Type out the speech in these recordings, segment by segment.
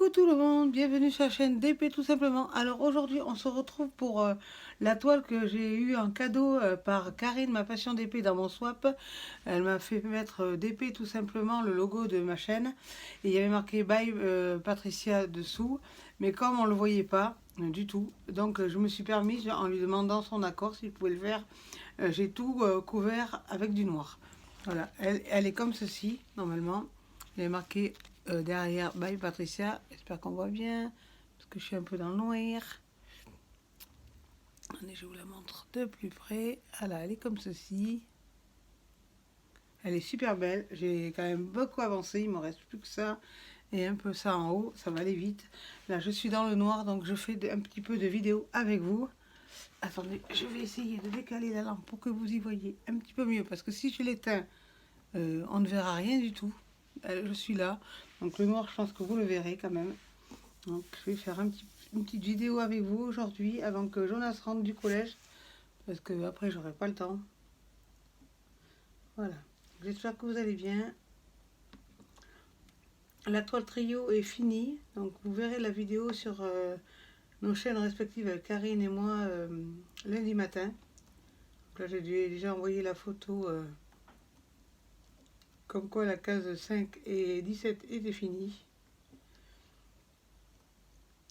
Coucou tout le monde, bienvenue sur la chaîne DP tout simplement. Alors aujourd'hui on se retrouve pour la toile que j'ai eue en cadeau par Karine, ma passion d'épée dans mon swap. Elle m'a fait mettre DP tout simplement, le logo de ma chaîne. Et il y avait marqué Bye Patricia dessous, mais comme on ne le voyait pas du tout, donc je me suis permise en lui demandant son accord s'il pouvait le faire. J'ai tout couvert avec du noir. Voilà, elle est comme ceci normalement. Il est marqué derrière Bye Patricia. J'espère qu'on voit bien. Parce que je suis un peu dans le noir. Allez, je vous la montre de plus près. Voilà, elle est comme ceci. Elle est super belle. J'ai quand même beaucoup avancé. Il me reste plus que ça. Et un peu ça en haut. Ça va aller vite. Là, je suis dans le noir. Donc, je fais un petit peu de vidéo avec vous. Attendez, je vais essayer de décaler la lampe pour que vous y voyez un petit peu mieux. Parce que si je l'éteins, on ne verra rien du tout. Je suis là. Donc le noir, je pense que vous le verrez quand même. Donc je vais faire une petite vidéo avec vous aujourd'hui avant que Jonas rentre du collège. Parce que après j'aurai pas le temps. Voilà. J'espère que vous allez bien. La toile trio est finie. Donc vous verrez la vidéo sur nos chaînes respectives avec Karine et moi lundi matin. Donc là j'ai déjà envoyé la photo comme quoi la case 5 et 17 était finie.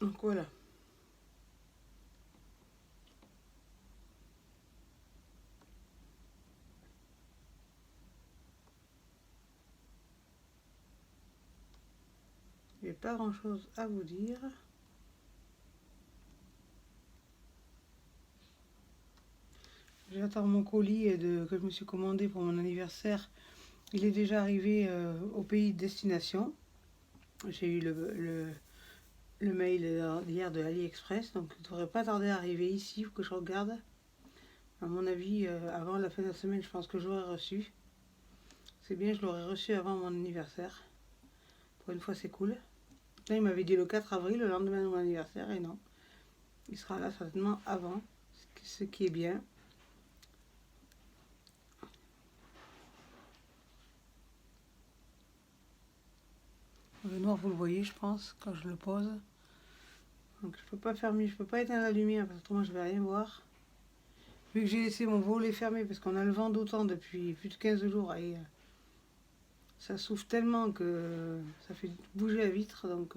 Donc voilà. Il n'y a pas grand chose à vous dire. J'attends mon colis que je me suis commandé pour mon anniversaire. Il est déjà arrivé au pays de destination. J'ai eu le mail hier de AliExpress, donc il ne devrait pas tarder à arriver ici. Il faut que je regarde. À mon avis, avant la fin de la semaine, je pense que j'aurai reçu. C'est bien, je l'aurais reçu avant mon anniversaire. Pour une fois, c'est cool. Là, il m'avait dit le 4 avril, le lendemain de mon anniversaire, et non. Il sera là certainement avant, ce qui est bien. Le noir, vous le voyez, je pense, quand je le pose. Donc je peux pas fermer, je peux pas éteindre la lumière parce que autrement je vais rien voir. Vu que j'ai laissé mon volet fermé parce qu'on a le vent d'autant depuis plus de 15 jours et ça souffle tellement que ça fait bouger la vitre. Donc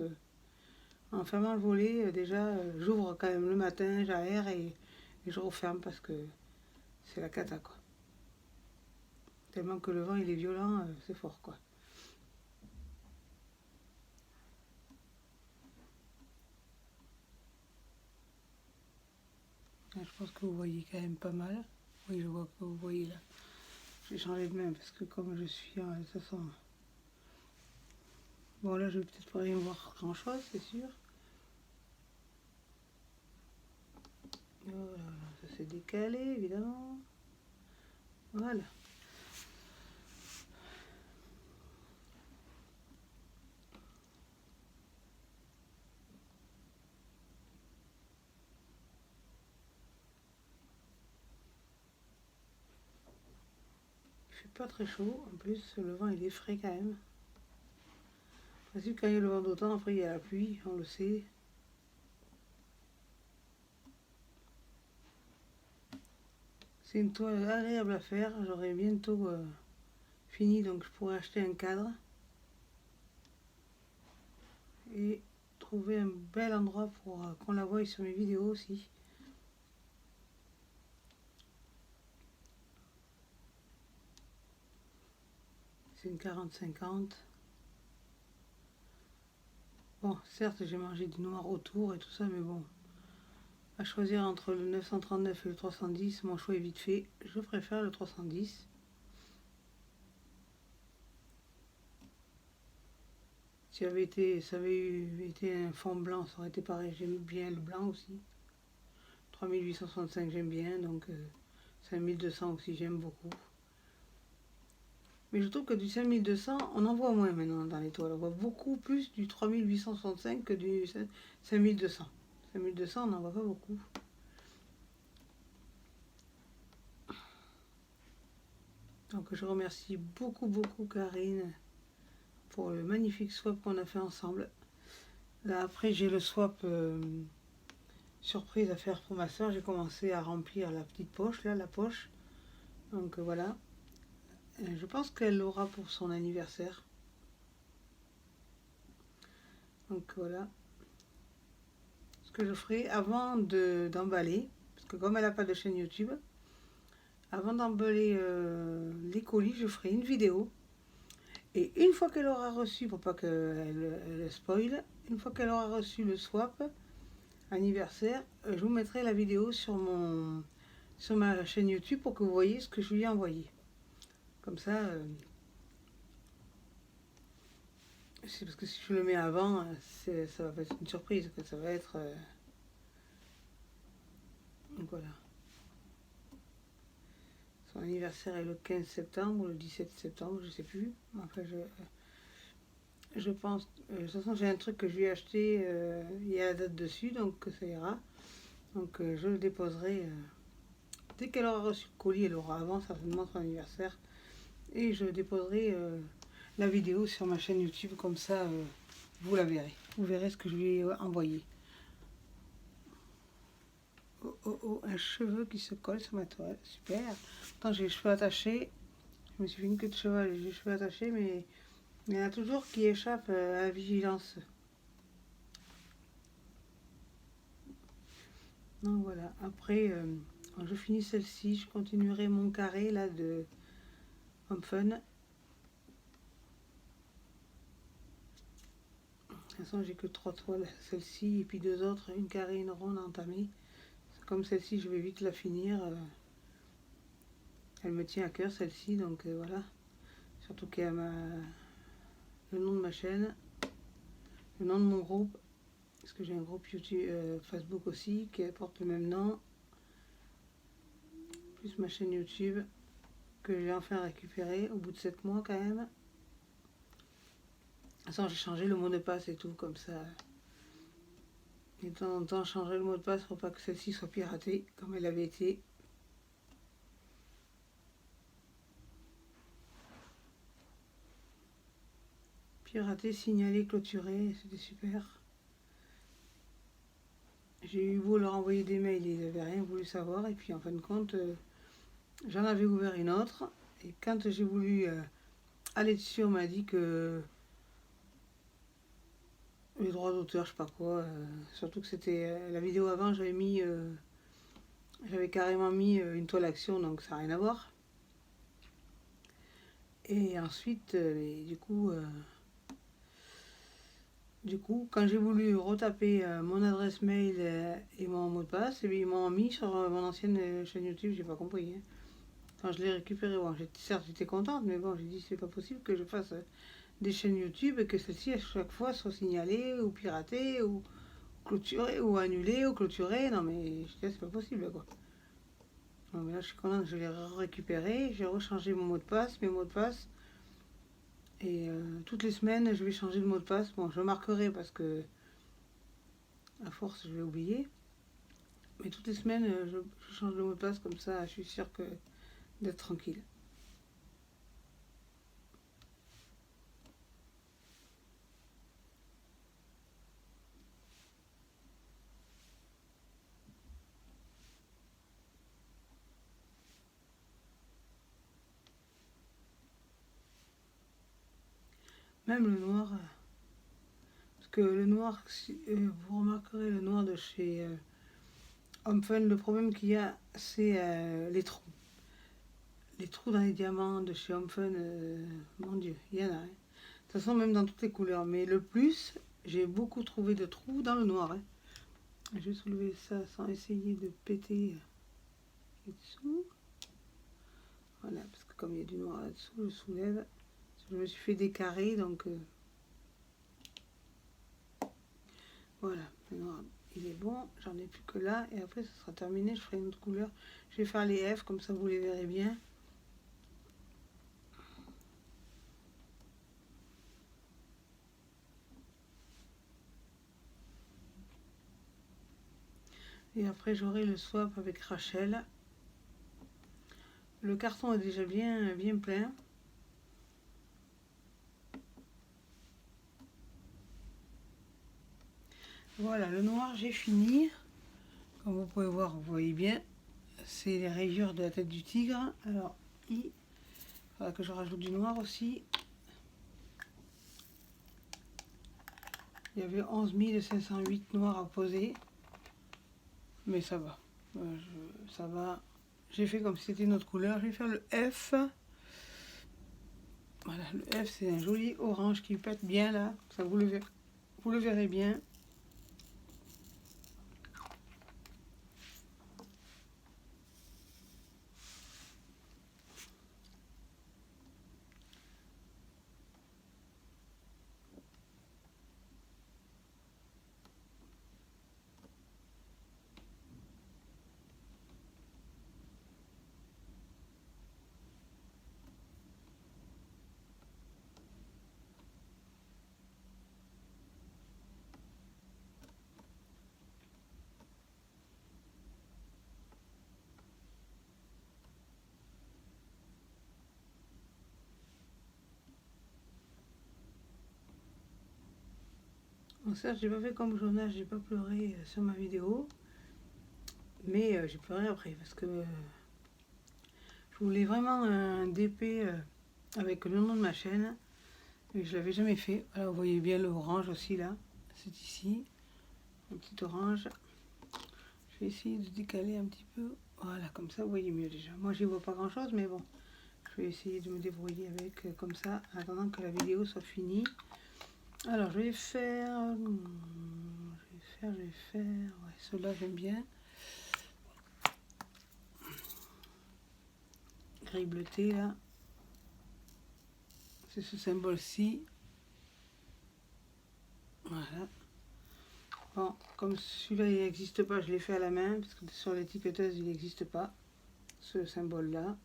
en fermant le volet, déjà j'ouvre quand même le matin, j'aère et je referme parce que c'est la cata quoi. Tellement que le vent il est violent, c'est fort quoi. Là, je pense que vous voyez quand même pas mal. Oui, je vois que vous voyez là. J'ai changé de main parce que comme je suis de toute façon. Bon là je vais peut-être pas rien voir grand chose, c'est sûr. Voilà, ça s'est décalé évidemment. Voilà. Il fait pas très chaud. En plus, le vent il est frais quand même. Parce que quand il y a le vent d'autant, après il y a la pluie, on le sait. C'est une toile agréable à faire. J'aurai bientôt fini, donc je pourrai acheter un cadre. Et trouver un bel endroit pour qu'on la voie sur mes vidéos aussi. C'est une 40-50. Bon, certes, j'ai mangé du noir autour et tout ça, mais bon. À choisir entre le 939 et le 310, mon choix est vite fait. Je préfère le 310. Si ça avait été un fond blanc, ça aurait été pareil. J'aime bien le blanc aussi. 3865 j'aime bien, donc 5200 aussi j'aime beaucoup. Mais je trouve que du 5200, on en voit moins maintenant dans les toiles. On voit beaucoup plus du 3865 que du 5200. 5200, on n'en voit pas beaucoup. Donc je remercie beaucoup Karine pour le magnifique swap qu'on a fait ensemble. Là, après, j'ai le swap surprise à faire pour ma soeur. J'ai commencé à remplir la petite poche, là, la poche. Donc voilà. Je pense qu'elle l'aura pour son anniversaire. Donc voilà. Ce que je ferai avant d'emballer, parce que comme elle n'a pas de chaîne YouTube, avant d'emballer les colis, je ferai une vidéo. Et une fois qu'elle aura reçu, pour pas qu'elle spoil, une fois qu'elle aura reçu le swap anniversaire, je vous mettrai la vidéo sur ma chaîne YouTube pour que vous voyez ce que je lui ai envoyé. Comme ça, c'est parce que si je le mets avant, ça va pas être une surprise, que ça va être... donc voilà. Son anniversaire est le 15 septembre ou le 17 septembre, je sais plus. Enfin, je pense... de toute façon, j'ai un truc que je lui ai acheté, il y a la date dessus, donc ça ira. Donc je le déposerai... dès qu'elle aura reçu le colis, elle aura avant certainement son anniversaire. Et je déposerai la vidéo sur ma chaîne YouTube, comme ça vous la verrez. Vous verrez ce que je lui ai envoyé. Oh, oh, oh, un cheveu qui se colle sur ma toile, super. Attends, j'ai les cheveux attachés. Je me suis fait une queue de cheval, j'ai les cheveux attachés, mais il y en a toujours qui échappent à la vigilance. Donc voilà, après, quand je finis celle-ci, je continuerai mon carré là de Homme Fun. De toute façon, j'ai que 3 toiles, celle-ci et puis 2 autres, une carrée, une ronde entamée. Comme celle-ci, je vais vite la finir. Elle me tient à cœur celle-ci, donc voilà. Surtout qu'il y a le nom de ma chaîne, le nom de mon groupe, parce que j'ai un groupe YouTube, Facebook aussi, qui porte le même nom, plus ma chaîne YouTube, que j'ai enfin récupérée au bout de 7 mois quand même. De toute façon, j'ai changé le mot de passe et tout, comme ça. Et de temps en temps, changer le mot de passe pour pas que celle-ci soit piratée, comme elle avait été. Piraté, signalé, clôturé, c'était super. J'ai eu beau leur envoyer des mails, ils n'avaient rien voulu savoir. Et puis en fin de compte, j'en avais ouvert une autre. Et quand j'ai voulu aller dessus, on m'a dit que les droits d'auteur, je sais pas quoi. Surtout que c'était la vidéo avant, j'avais carrément mis une toile action, donc ça n'a rien à voir. Et ensuite, du coup, quand j'ai voulu retaper mon adresse mail et mon mot de passe, ils m'ont mis sur mon ancienne chaîne YouTube, j'ai pas compris. Hein. Quand je l'ai récupéré, bon, certes j'étais contente, mais bon, j'ai dit c'est pas possible que je fasse des chaînes YouTube et que celles-ci à chaque fois soient signalées ou piratées ou clôturées ou annulées ou clôturées. Non mais je dis c'est pas possible quoi. Non, mais là je suis contente, je l'ai récupéré, j'ai rechangé mon mot de passe, mes mots de passe. Et toutes les semaines je vais changer de mot de passe. Bon, je marquerai parce que à force je vais oublier. Mais toutes les semaines je change de mot de passe, comme ça je suis sûre d'être tranquille. Même le noir, parce que le noir, vous remarquerez le noir de chez Homme Fun, le problème qu'il y a, c'est les trous. Les trous dans les diamants de chez Homme Fun, mon Dieu, il y en a. Hein. De toute façon, même dans toutes les couleurs. Mais le plus, j'ai beaucoup trouvé de trous dans le noir. Hein. Je vais soulever ça sans essayer de péter dessous. Voilà, parce que comme il y a du noir là-dessous, je soulève. Je me suis fait des carrés, donc voilà, le noir il est bon, j'en ai plus que là, et après ça sera terminé, je ferai une autre couleur. Je vais faire les F, comme ça vous les verrez bien. Et après j'aurai le swap avec Rachel. Le carton est déjà bien plein. Voilà, le noir, j'ai fini. Comme vous pouvez voir, vous voyez bien, c'est les rayures de la tête du tigre. Alors, il faudra que je rajoute du noir aussi. Il y avait 11 508 noirs à poser, mais ça va. Ça va. J'ai fait comme si c'était une autre couleur. Je vais faire le F. Voilà, le F, c'est un joli orange qui pète bien là. Ça, vous le verrez bien. Bon, ça, j'ai pas fait comme Jonas, j'ai pas pleuré sur ma vidéo, mais j'ai pleuré après parce que je voulais vraiment un DP avec le nom de ma chaîne, mais je l'avais jamais fait. Voilà, vous voyez bien l'orange aussi là, c'est ici, un petit orange. Je vais essayer de décaler un petit peu, voilà, comme ça vous voyez mieux déjà. Moi j'y vois pas grand chose, mais bon, je vais essayer de me débrouiller avec comme ça, en attendant que la vidéo soit finie. Alors je vais faire, ouais, ceux-là j'aime bien. Gris bleuté là, c'est ce symbole-ci. Voilà. Bon, comme celui-là il n'existe pas, je l'ai fait à la main, parce que sur l'étiqueteuse il n'existe pas, ce symbole-là.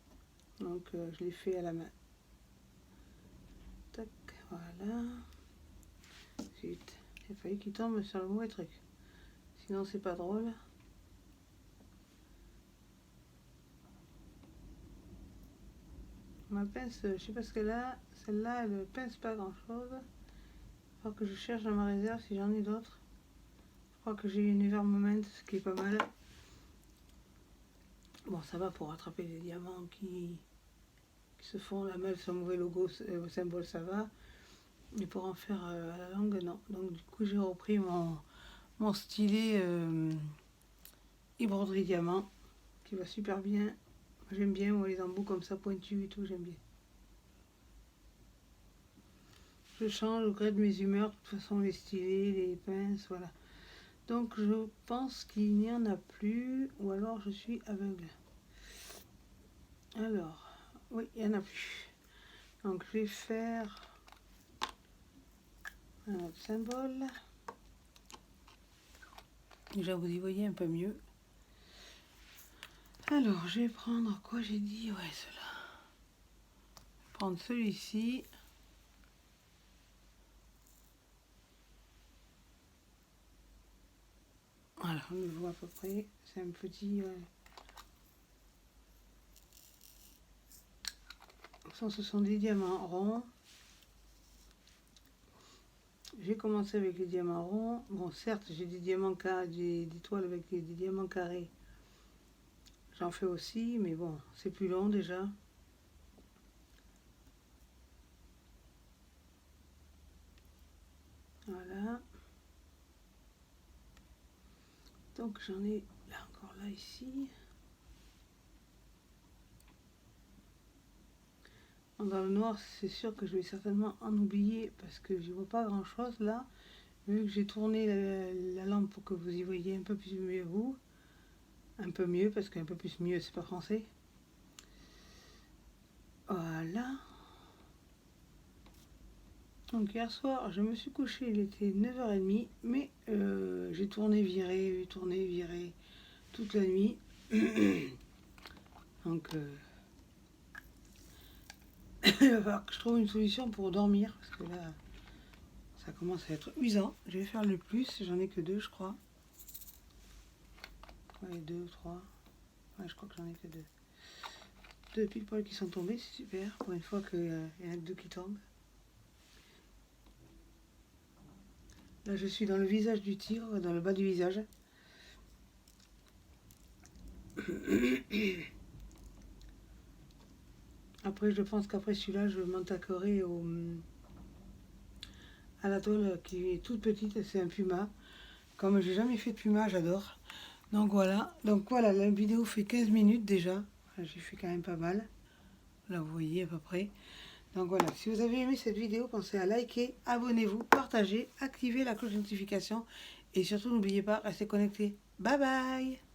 Donc je l'ai fait à la main. Tac, voilà. Ensuite, il a fallu qu'il tombe sur le mauvais truc. Sinon c'est pas drôle. Ma pince, je sais pas ce qu'elle a. Celle-là, elle ne pince pas grand-chose. Il faut que je cherche dans ma réserve si j'en ai d'autres. Je crois que j'ai une Ever Moment, ce qui est pas mal. Bon, ça va pour rattraper les diamants qui se font la malle sur mauvais logo, symbole, ça va. Mais pour en faire à la langue, non. Donc du coup, j'ai repris mon stylet broderie diamant, qui va super bien. J'aime bien, moi, les embouts comme ça, pointus et tout, j'aime bien. Je change au gré de mes humeurs, de toute façon, les stylés, les pinces, voilà. Donc je pense qu'il n'y en a plus, ou alors je suis aveugle. Alors, oui, il n'y en a plus. Donc je vais faire un autre symbole. Déjà vous y voyez un peu mieux. Alors je vais prendre quoi j'ai dit, ouais, cela. Prendre celui-ci. Voilà, on le voit à peu près. C'est un petit. Ça, ce sont des diamants ronds. J'ai commencé avec les diamants ronds. Bon, certes, j'ai des diamants carrés, des toiles avec des diamants carrés. J'en fais aussi, mais bon, c'est plus long déjà. Voilà. Donc j'en ai là encore là ici. Dans le noir, c'est sûr que je vais certainement en oublier parce que je vois pas grand chose là. Vu que j'ai tourné la lampe pour que vous y voyez un peu plus mieux vous. Un peu mieux parce qu'un peu plus mieux c'est pas français. Voilà. Donc hier soir, je me suis couchée, il était 9h30, mais j'ai tourné, viré toute la nuit. Donc il va falloir que je trouve une solution pour dormir, parce que là, ça commence à être usant. Je vais faire le plus, j'en ai que 2 je crois. Ouais, 2, 3. Ouais, je crois que j'en ai que 2. 2 pile poil qui sont tombés, c'est super, pour une fois qu'il y en a que 2 qui tombent. Là, je suis dans le visage du tigre, dans le bas du visage. Après, je pense qu'après celui-là, je m'attaquerai à la toile qui est toute petite. C'est un puma. Comme j'ai jamais fait de puma, j'adore. Donc voilà, la vidéo fait 15 minutes déjà. J'ai fait quand même pas mal. Là, vous voyez à peu près. Donc voilà, si vous avez aimé cette vidéo, pensez à liker, abonnez-vous, partagez, activez la cloche de notification et surtout n'oubliez pas, restez connectés. Bye bye!